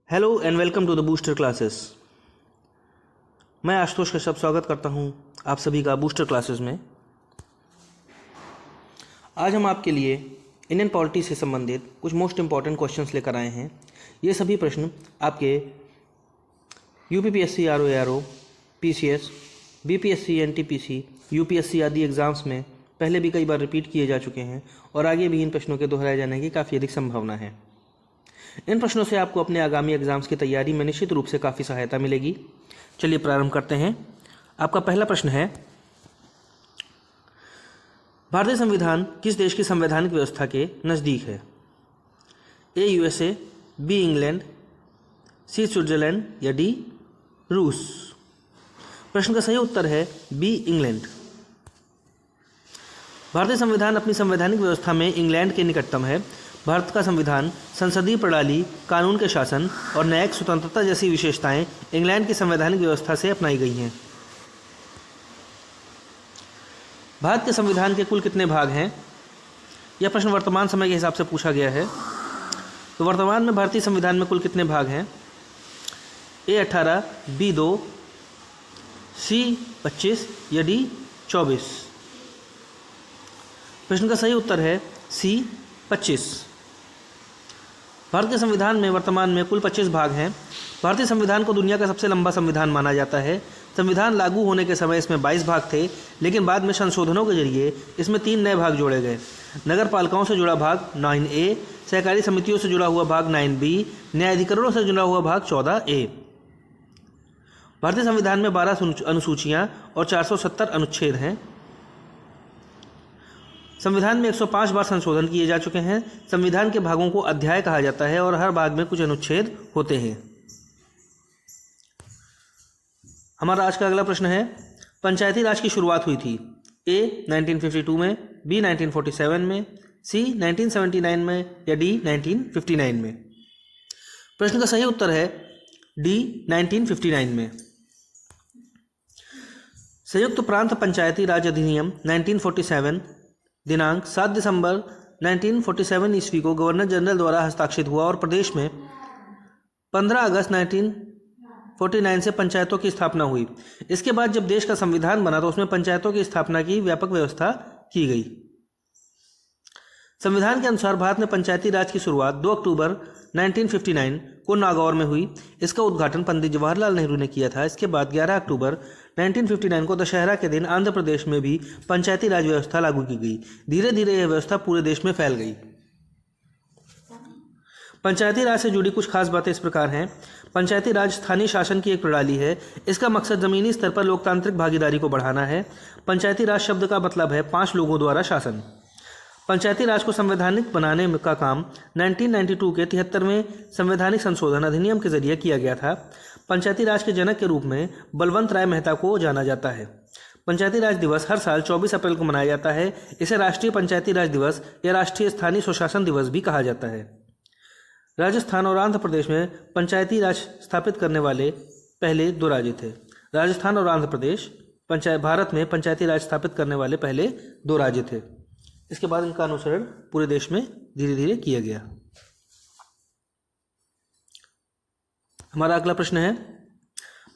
Hello and welcome to the booster classes. मैं आशुतोष का स्वागत करता हूं आप सभी का बूस्टर क्लासेस में। आज हम आपके लिए इंडियन पॉलिटी से संबंधित कुछ मोस्ट इंपॉर्टेंट क्वेश्चंस लेकर आए हैं। ये सभी प्रश्न आपके UPPSC, RO, PCS, BPSC, NTPC, UPSC आदि एग्जाम्स में पहले भी कई बार रिपीट किए जा चुके हैं और आगे भी इन प्रश्नों के दोहराए जाने की काफ़ी अधिक संभावना है। इन प्रश्नों से आपको अपने आगामी एग्जाम्स की तैयारी में निश्चित रूप से काफ़ी सहायता मिलेगी। चलिए प्रारंभ करते हैं। आपका पहला प्रश्न है, भारतीय संविधान किस देश की संवैधानिक व्यवस्था के नज़दीक है? A USA, B England, C Switzerland या डी रूस। प्रश्न का सही उत्तर है बी इंग्लैंड। भारतीय संविधान अपनी संवैधानिक व्यवस्था में इंग्लैंड के निकटतम है। भारत का संविधान संसदीय प्रणाली, कानून के शासन और न्यायिक स्वतंत्रता जैसी विशेषताएं इंग्लैंड की संवैधानिक व्यवस्था से अपनाई गई हैं। भारत के संविधान के कुल कितने भाग हैं? यह प्रश्न वर्तमान समय के हिसाब से पूछा गया है। तो वर्तमान में भारतीय संविधान में कुल कितने भाग हैं? ए 18, बी 2, सी 25 या डी 24। प्रश्न का सही उत्तर है सी 25। भारत के संविधान में वर्तमान में कुल 25 भाग हैं। भारतीय संविधान को दुनिया का सबसे लंबा संविधान माना जाता है। संविधान लागू होने के समय इसमें 22 भाग थे, लेकिन बाद में संशोधनों के जरिए इसमें 3 नए भाग जोड़े गए। नगर पालिकाओं से जुड़ा भाग 9A, सहकारी समितियों से जुड़ा हुआ भाग 9B, न्यायाधिकरणों से जुड़ा हुआ भाग 14A। भारतीय संविधान में 12 अनुसूचियाँ और 470 अनुच्छेद हैं। संविधान में 105 बार संशोधन किए जा चुके हैं। संविधान के भागों को अध्याय कहा जाता है और हर भाग में कुछ अनुच्छेद होते हैं। हमारा आज का अगला प्रश्न है, पंचायती राज की शुरुआत हुई थी? ए 1952 में, बी 1947 में, सी 1979 में या डी 1959 में। प्रश्न का सही उत्तर है डी 1959 में। संयुक्त प्रांत पंचायती राज अधिनियम 1947 दिनांक 7 दिसंबर 1947 ईस्वी को गवर्नर जनरल द्वारा हस्ताक्षरित हुआ और प्रदेश में 15 अगस्त 1949 से पंचायतों की स्थापना हुई। इसके बाद जब देश का संविधान बना तो उसमें पंचायतों की स्थापना की व्यापक व्यवस्था की गई। संविधान के अनुसार भारत में पंचायती राज की शुरुआत 2 अक्टूबर 1959 को नागौर में हुई। इसका उद्घाटन पंडित जवाहरलाल नेहरू ने किया था। इसके बाद 11 अक्टूबर 1959 को दशहरा के दिन आंध्र प्रदेश में भी पंचायती राज व्यवस्था लागू की गई। धीरे धीरे यह व्यवस्था पूरे देश में फैल गई। पंचायती राज से जुड़ी कुछ खास बातें इस प्रकार हैं। पंचायती राज स्थानीय शासन की एक प्रणाली है। इसका मकसद जमीनी स्तर पर लोकतांत्रिक भागीदारी को बढ़ाना है। पंचायती राज शब्द का मतलब है 5 लोगों द्वारा शासन। पंचायती राज को संवैधानिक बनाने का काम 1992 के 73वें संवैधानिक संशोधन अधिनियम के जरिए किया गया था। पंचायती राज के जनक के रूप में बलवंत राय मेहता को जाना जाता है। पंचायती राज दिवस हर साल 24 अप्रैल को मनाया जाता है। इसे राष्ट्रीय पंचायती राज दिवस या राष्ट्रीय स्थानीय स्वशासन दिवस भी कहा जाता है। राजस्थान और आंध्र प्रदेश में पंचायती राज स्थापित करने वाले पहले 2 राज्य थे। राजस्थान और आंध्र प्रदेश भारत में पंचायती राज स्थापित करने वाले पहले 2 राज्य थे। इसके बाद इनका अनुसरण पूरे देश में धीरे धीरे किया गया। हमारा अगला प्रश्न है,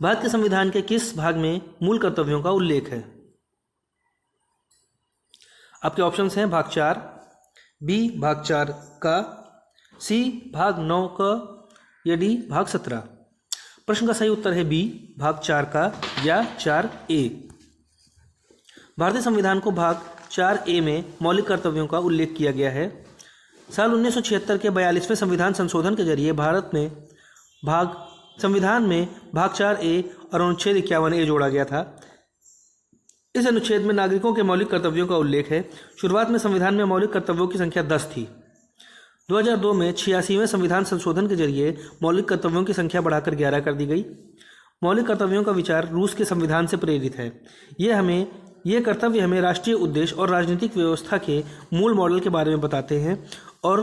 भारत के संविधान के किस भाग में मूल कर्तव्यों का उल्लेख है? आपके ऑप्शंस हैं भाग 4, बी भाग 4 का, सी भाग 9 का या डी भाग 17। प्रश्न का सही उत्तर है बी भाग 4 का या 4A। भारतीय संविधान को भाग 4A में मौलिक कर्तव्यों का उल्लेख किया गया है। साल 1976 के 42वें संविधान संशोधन के जरिए भारत में संविधान में भाग 4A और अनुच्छेद 51A जोड़ा गया था। इस अनुच्छेद में नागरिकों के मौलिक कर्तव्यों का उल्लेख है। शुरुआत में संविधान में मौलिक कर्तव्यों की संख्या 10 थी। 2002 में 86वें संविधान संशोधन के जरिए मौलिक कर्तव्यों की संख्या बढ़ाकर 11 कर दी गई। मौलिक कर्तव्यों का विचार रूस के संविधान से प्रेरित है। ये कर्तव्य हमें राष्ट्रीय उद्देश्य और राजनीतिक व्यवस्था के मूल मॉडल के बारे में बताते हैं और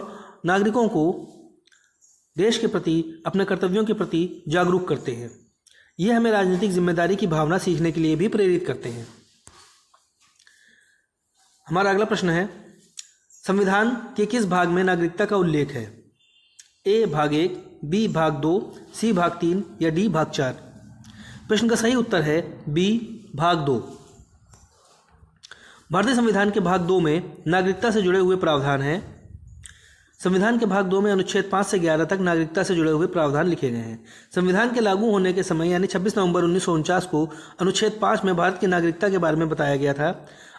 नागरिकों को देश के प्रति, अपने कर्तव्यों के प्रति जागरूक करते हैं। ये हमें राजनीतिक जिम्मेदारी की भावना सीखने के लिए भी प्रेरित करते हैं। हमारा अगला प्रश्न है, संविधान के किस भाग में नागरिकता का उल्लेख है? ए भाग 1, बी भाग 2, सी भाग 3 या डी भाग 4? प्रश्न का सही उत्तर है बी भाग 2। भारतीय संविधान के भाग 2 में नागरिकता से जुड़े हुए प्रावधान हैं। संविधान के भाग 2 में अनुच्छेद 5 से 11 तक नागरिकता से जुड़े हुए प्रावधान लिखे गए हैं। संविधान के लागू होने के समय यानी 26 नवंबर 1949 को अनुच्छेद 5 में भारत की नागरिकता के बारे में बताया गया था।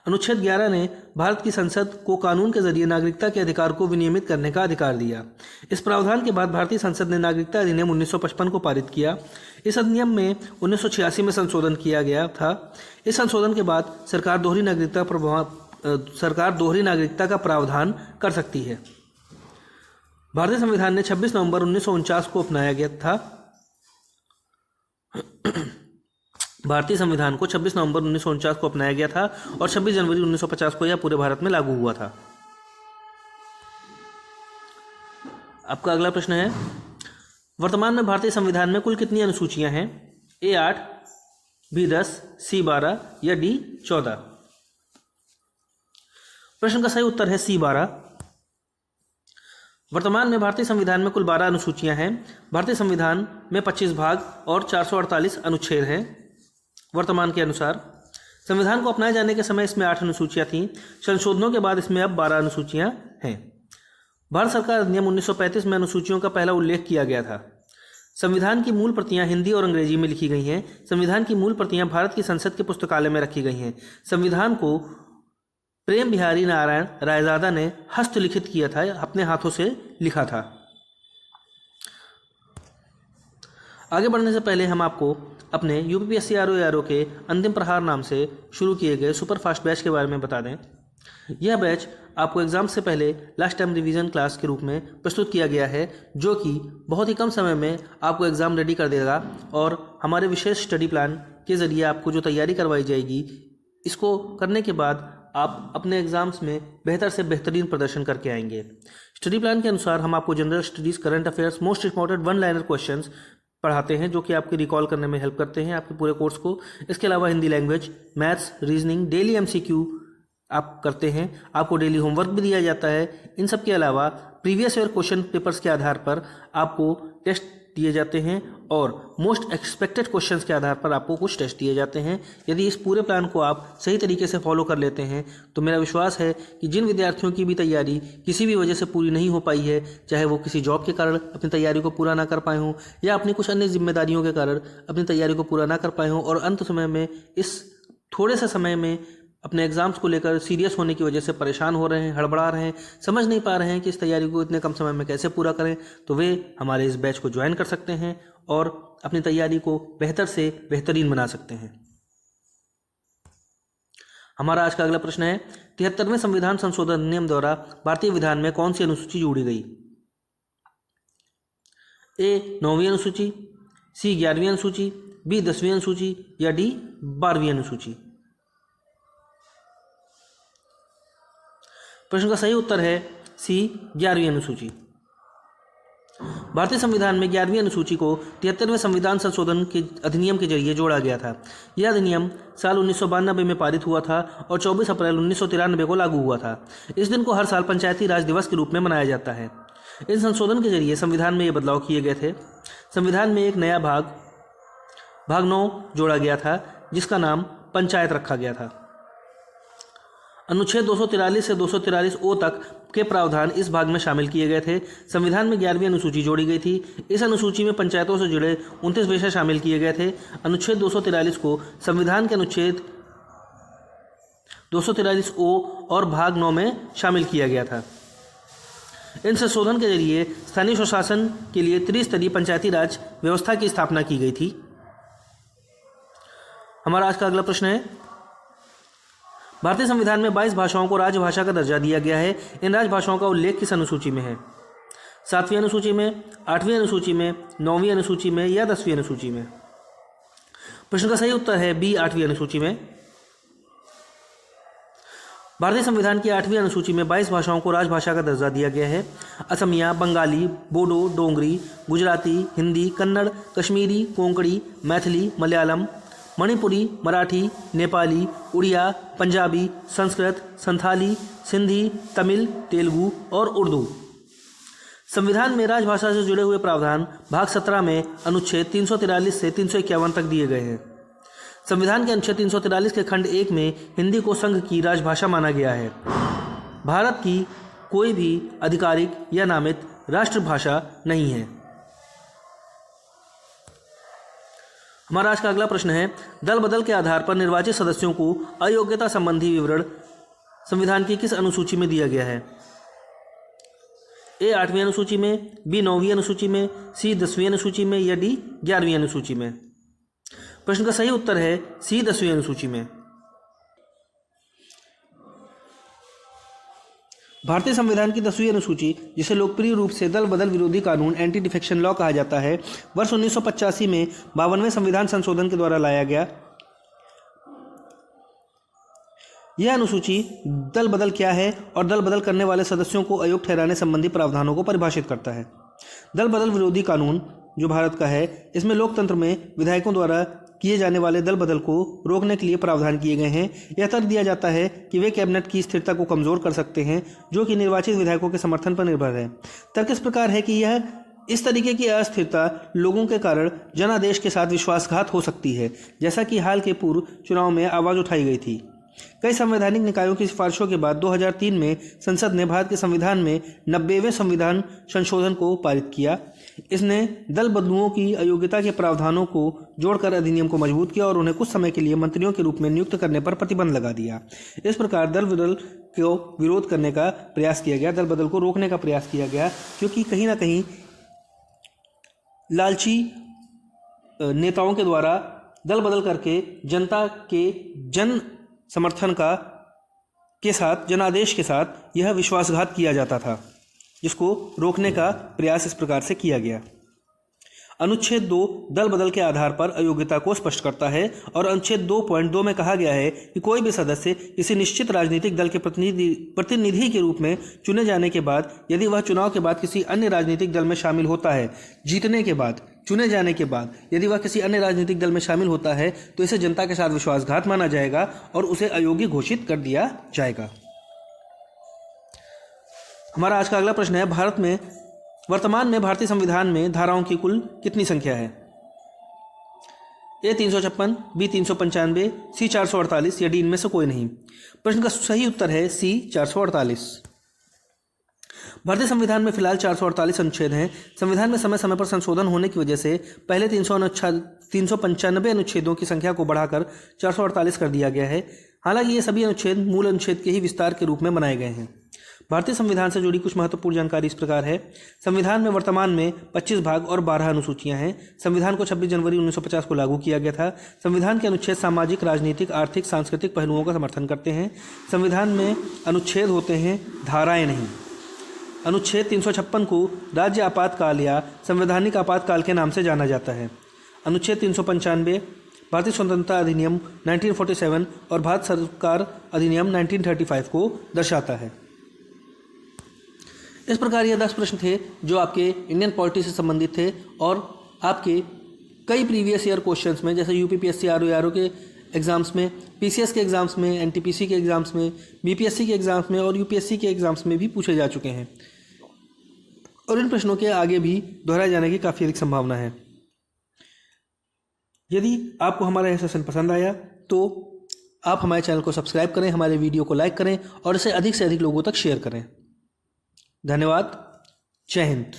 अनुच्छेद 11 ने भारत की संसद को कानून के जरिए नागरिकता के अधिकार को विनियमित करने का अधिकार दिया। इस प्रावधान के बाद भारतीय संसद ने नागरिकता अधिनियम 1955 को पारित किया। इस अधिनियम में 1986 में संशोधन किया गया था। इस संशोधन के बाद सरकार दोहरी नागरिकता का प्रावधान कर सकती है। भारतीय संविधान ने 26 नवंबर 1949 को अपनाया गया था। भारतीय संविधान को 26 नवंबर 1949 को अपनाया गया था और 26 जनवरी 1950 को यह पूरे भारत में लागू हुआ था। आपका अगला प्रश्न है, वर्तमान में भारतीय संविधान में कुल कितनी अनुसूचियां हैं? ए 8, बी 10, सी 12 या डी 14? प्रश्न का सही उत्तर है सी 12। वर्तमान में भारतीय संविधान में कुल 12 अनुसूचियां हैं। भारतीय संविधान में 25 भाग और 448 अनुच्छेद हैं। वर्तमान के अनुसार संविधान को अपनाए जाने के समय इसमें 8 अनुसूचियां थीं। संशोधनों के बाद इसमें अब 12 अनुसूचियां हैं। भारत सरकार अधिनियम 1935 में अनुसूचियों का पहला उल्लेख किया गया था। संविधान की मूल प्रतियां हिंदी और अंग्रेजी में लिखी गई हैं। संविधान की मूल प्रतियां भारत की संसद के पुस्तकालय में रखी गई हैं। संविधान को प्रेम बिहारी नारायण रायजादा ने हस्तलिखित किया था, अपने हाथों से लिखा था। आगे बढ़ने से पहले हम आपको अपने यूपीपीएससी आरओ के अंतिम प्रहार नाम से शुरू किए गए सुपर फास्ट बैच के बारे में बता दें। यह बैच आपको एग्जाम से पहले लास्ट टाइम रिवीजन क्लास के रूप में प्रस्तुत किया गया है, जो कि बहुत ही कम समय में आपको एग्ज़ाम रेडी कर देगा और हमारे विशेष स्टडी प्लान के ज़रिए आपको जो तैयारी करवाई जाएगी, इसको करने के बाद आप अपने एग्ज़ाम्स में बेहतर से बेहतरीन प्रदर्शन करके आएंगे। स्टडी प्लान के अनुसार हम आपको general studies, current affairs, most important one liner questions पढ़ाते हैं, जो कि आपके रिकॉल करने में हेल्प करते हैं आपके पूरे कोर्स को। इसके अलावा Hindi language, maths, reasoning, daily MCQ आप करते हैं। आपको डेली होमवर्क भी दिया जाता है। इन सब के अलावा प्रीवियस ईयर क्वेश्चन पेपर्स के आधार पर आपको टेस्ट दिए जाते हैं और मोस्ट एक्सपेक्टेड क्वेश्चंस के आधार पर आपको कुछ टेस्ट दिए जाते हैं। यदि इस पूरे प्लान को आप सही तरीके से फॉलो कर लेते हैं तो मेरा विश्वास है कि जिन विद्यार्थियों की भी तैयारी किसी भी वजह से पूरी नहीं हो पाई है, चाहे वो किसी जॉब के कारण अपनी तैयारी को पूरा ना कर पाए हों या अपनी कुछ अन्य जिम्मेदारियों के कारण अपनी तैयारी को पूरा ना कर पाए हों और अंत समय में इस थोड़े से समय में अपने एग्ज़ाम्स को लेकर सीरियस होने की वजह से परेशान हो रहे हैं, हड़बड़ा रहे हैं, समझ नहीं पा रहे हैं कि इस तैयारी को इतने कम समय में कैसे पूरा करें, तो वे हमारे इस बैच को ज्वाइन कर सकते हैं और अपनी तैयारी को बेहतर से बेहतरीन बना सकते हैं। हमारा आज का अगला प्रश्न है, 73वें संविधान संशोधन अधिनियम द्वारा भारतीय विधान में कौन सी अनुसूची जोड़ी गई? ए 9वीं अनुसूची, सी 11वीं अनुसूची, बी 10वीं अनुसूची या डी 12वीं अनुसूची? प्रश्न का सही उत्तर है सी 11वीं अनुसूची। भारतीय संविधान में 11वीं अनुसूची को 73वें संविधान संशोधन के अधिनियम के जरिए जोड़ा गया था। यह अधिनियम साल 1992 में पारित हुआ था और 24 अप्रैल 1993 को लागू हुआ था। इस दिन को हर साल पंचायती राज दिवस के रूप में मनाया जाता है। इस संशोधन के जरिए संविधान में ये बदलाव किए गए थे। संविधान में एक नया भाग 9 जोड़ा गया था, जिसका नाम पंचायत रखा गया था। अनुच्छेद 243 से 243 ओ तक के प्रावधान इस भाग में शामिल किए गए थे। संविधान में 11वीं अनुसूची जोड़ी गई थी। इस अनुसूची में पंचायतों से जुड़े 29 विषय शामिल किए गए थे। अनुच्छेद 243 को संविधान के अनुच्छेद 243 ओ और भाग 9 में शामिल किया गया था। इन संशोधन के जरिए स्थानीय स्वशासन के लिए त्रिस्तरीय पंचायती राज व्यवस्था की स्थापना की गई थी। हमारा आज का अगला प्रश्न है, भारतीय संविधान में 22 भाषाओं को राजभाषा का दर्जा दिया गया है। इन राजभाषाओं का उल्लेख किस अनुसूची में है? 7वीं अनुसूची में, 8वीं अनुसूची में, 9वीं अनुसूची में या 10वीं अनुसूची में? प्रश्न का सही उत्तर है बी 8वीं अनुसूची में। भारतीय संविधान की 8वीं अनुसूची में 22 भाषाओं को राजभाषा का दर्जा दिया गया है। असमिया, बंगाली, बोडो, डोंगरी, गुजराती, हिंदी, कन्नड़, कश्मीरी, कोंकणी, मैथिली, मलयालम, मणिपुरी, मराठी, नेपाली, उड़िया, पंजाबी, संस्कृत, संथाली, सिंधी, तमिल, तेलुगु और उर्दू। संविधान में राजभाषा से जुड़े हुए प्रावधान भाग 17 में अनुच्छेद 343 से 351 तक दिए गए हैं। संविधान के अनुच्छेद 343 के खंड 1 में हिंदी को संघ की राजभाषा माना गया है। भारत की कोई भी आधिकारिक या नामित राष्ट्रभाषा नहीं है। हमारा आज का अगला प्रश्न है, दल बदल के आधार पर निर्वाचित सदस्यों को अयोग्यता संबंधी विवरण संविधान की किस अनुसूची में दिया गया है? ए 8वीं अनुसूची में, बी 9वीं अनुसूची में, सी 10वीं अनुसूची में या डी 11वीं अनुसूची में? प्रश्न का सही उत्तर है सी 10वीं अनुसूची में। भारतीय संविधान की 10वीं अनुसूची, जिसे लोकप्रिय रूप से दल बदल विरोधी कानून एंटी डिफेक्शन लॉ कहा जाता है, वर्ष 1985 में 52वें संविधान संशोधन के द्वारा लाया गया। यह अनुसूची दल बदल क्या है और दल बदल करने वाले सदस्यों को अयोग्य ठहराने संबंधी प्रावधानों को परिभाषित करता है। दल बदल विरोधी कानून जो भारत का है, इसमें लोकतंत्र में विधायकों द्वारा किए जाने वाले दल बदल को रोकने के लिए प्रावधान किए गए हैं। यह तर्क दिया जाता है कि वे कैबिनेट की स्थिरता को कमजोर कर सकते हैं, जो कि निर्वाचित विधायकों के समर्थन पर निर्भर है। तर्क इस प्रकार है कि यह इस तरीके की अस्थिरता लोगों के कारण जनादेश के साथ विश्वासघात हो सकती है, जैसा कि हाल के पूर्व चुनाव में आवाज उठाई गई थी। कई संवैधानिक निकायों की सिफारिशों के बाद 2003 में संसद ने भारत के संविधान में 90वें संविधान संशोधन को पारित किया। इसने दल बदलुओं की अयोग्यता के प्रावधानों को जोड़कर अधिनियम को मजबूत किया और उन्हें कुछ समय के लिए मंत्रियों के रूप में नियुक्त करने पर प्रतिबंध लगा दिया। इस प्रकार दल बदल को विरोध करने का प्रयास किया गया, दल बदल को रोकने का प्रयास किया गया, क्योंकि कहीं ना कहीं लालची नेताओं के द्वारा दल बदल करके जनता के जन समर्थन के साथ, जनादेश के साथ यह विश्वासघात किया जाता था, जिसको रोकने का प्रयास इस प्रकार से किया गया। अनुच्छेद 2 दल बदल के आधार पर अयोग्यता को स्पष्ट करता है और अनुच्छेद 2.2 में कहा गया है कि कोई भी सदस्य किसी निश्चित राजनीतिक दल के प्रतिनिधि के रूप में चुने जाने के बाद, यदि वह चुनाव के बाद किसी अन्य राजनीतिक दल में शामिल होता है, जीतने के बाद, चुने जाने के बाद यदि वह किसी अन्य राजनीतिक दल में शामिल होता है, तो इसे जनता के साथ विश्वासघात माना जाएगा और उसे अयोग्य घोषित कर दिया जाएगा। हमारा आज का अगला प्रश्न है, भारत में वर्तमान में भारतीय संविधान में धाराओं की कुल कितनी संख्या है? ए 356, बी 395, सी 448 या डी इनमें से कोई नहीं? प्रश्न का सही उत्तर है सी 448। भारतीय संविधान में फिलहाल 448 अनुच्छेद हैं। संविधान में समय समय पर संशोधन होने की वजह से पहले 395 अनुच्छेदों की संख्या को बढ़ाकर 448 कर दिया गया है। हालांकि ये सभी अनुच्छेद मूल अनुच्छेद के ही विस्तार के रूप में बनाए गए हैं। भारतीय संविधान से जुड़ी कुछ महत्वपूर्ण जानकारी इस प्रकार है। संविधान में वर्तमान में 25 भाग और 12 अनुसूचियां हैं। संविधान को 26 जनवरी 1950 को लागू किया गया था। संविधान के अनुच्छेद सामाजिक, राजनीतिक, आर्थिक, सांस्कृतिक पहलुओं का समर्थन करते हैं। संविधान में अनुच्छेद होते हैं, धाराएं नहीं। अनुच्छेद 356 को राज्य आपातकाल या संवैधानिक आपातकाल के नाम से जाना जाता है। अनुच्छेद 395 भारतीय स्वतंत्रता अधिनियम 1947 और भारत सरकार अधिनियम 1935 को दर्शाता है। इस प्रकार ये 10 प्रश्न थे जो आपके इंडियन पॉलिटी से संबंधित थे और आपके कई प्रीवियस ईयर क्वेश्चंस में, जैसे यूपीपीएससी, आरओ के एग्ज़ाम्स में, पीसीएस के एग्ज़ाम्स में, एनटीपीसी के एग्ज़ाम्स में, बीपीएससी के एग्ज़ाम्स में और यूपीएससी के एग्ज़ाम्स में भी पूछे जा चुके हैं और इन प्रश्नों के आगे भी दोहराए जाने की काफ़ी अधिक संभावना है। यदि आपको हमारा यह सेशन पसंद आया तो आप हमारे चैनल को सब्सक्राइब करें, हमारे वीडियो को लाइक करें और इसे अधिक से अधिक लोगों तक शेयर करें। धन्यवाद। जय हिंद।